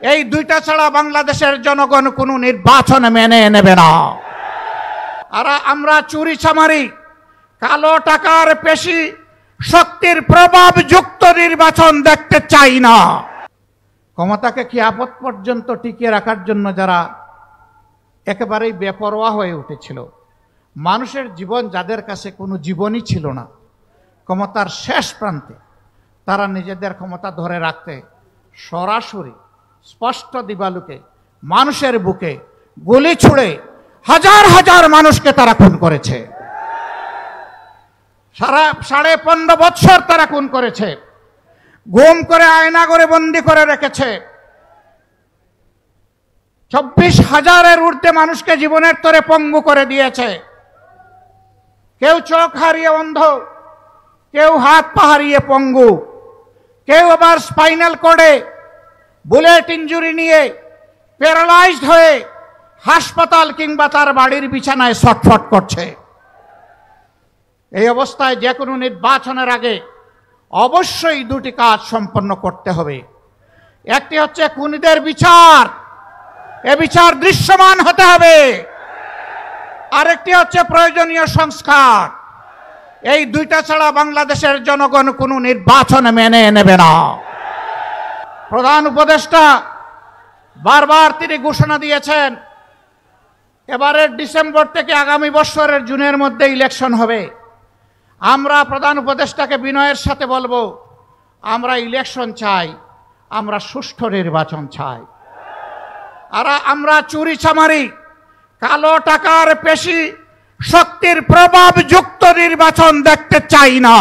এই দুইটা ছাড়া বাংলাদেশের জনগণ কোনো নির্বাচন মেনে নেবে না। আর আমরা চুরি চামারি, কালো টাকার পেশি শক্তির প্রভাব যুক্ত নির্বাচন দেখতে চাই না। ক্ষমতাকে কিয়ামত পর্যন্ত টিকিয়ে রাখার জন্য যারা একেবারেই বেপরোয়া হয়ে উঠেছিল, মানুষের জীবন যাদের কাছে কোনো জীবনই ছিল না, ক্ষমতার শেষ প্রান্তে তারা নিজেদের ক্ষমতা ধরে রাখতে সরাসরি স্পষ্ট দিবালুকে মানুষের বুকে গুলি ছুড়ে হাজার হাজার মানুষকে তারা খুন করেছে। 15.5 বছর তারা খুন করেছে, গুম করে আয়না করে বন্দি করে রেখেছে। 24,000-এর ঊর্ধ্বে মানুষকে জীবনের তরে পঙ্গু করে দিয়েছে। কেউ চোখ হারিয়ে অন্ধ, কেউ হাত পা হারিয়ে পঙ্গু, কেউ আবার স্পাইনাল কর্ডে বুলেট ইঞ্জুরি নিয়ে প্যারালাইজড হয়ে হাসপাতাল কিংবা তার বাড়ির বিছানায় ছটফট করছে। এই অবস্থায় যে কোনো নির্বাচনের আগে অবশ্যই দুটি কাজ সম্পন্ন করতে হবে। একটি হচ্ছে খুনিদের বিচার, এ বিচার দৃশ্যমান হতে হবে। আরেকটি হচ্ছে প্রয়োজনীয় সংস্কার। এই দুইটা ছাড়া বাংলাদেশের জনগণ কোনো নির্বাচন মেনে নেবে না। প্রধান উপদেষ্টা বারবার তিনি ঘোষণা দিয়েছেন, এবারের ডিসেম্বর থেকে আগামী বছরের জুনের মধ্যে ইলেকশন হবে। আমরা প্রধান উপদেষ্টাকে বিনয়ের সাথে বলবো, আমরা ইলেকশন চাই, আমরা সুষ্ঠু নির্বাচন চাই। আর আমরা চুরি চামারি, কালো টাকার পেশি শক্তির প্রভাব যুক্ত নির্বাচন দেখতে চাই না।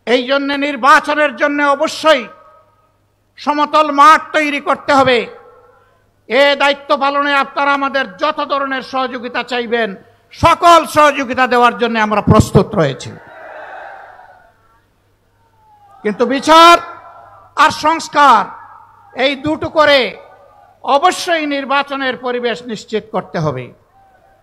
এই জন্য নির্বাচনের জন্য অবশ্যই সমতল মাঠ তৈরি করতে হবে। এ দায়িত্ব পালনে আপনারা আমাদের যত ধরনের সহযোগিতা চাইবেন, সকল সহযোগিতা দেওয়ার জন্য আমরা প্রস্তুত রয়েছি। কিন্তু বিচার আর সংস্কার এই দুটো করে অবশ্যই নির্বাচনের পরিবেশ নিশ্চিত করতে হবে।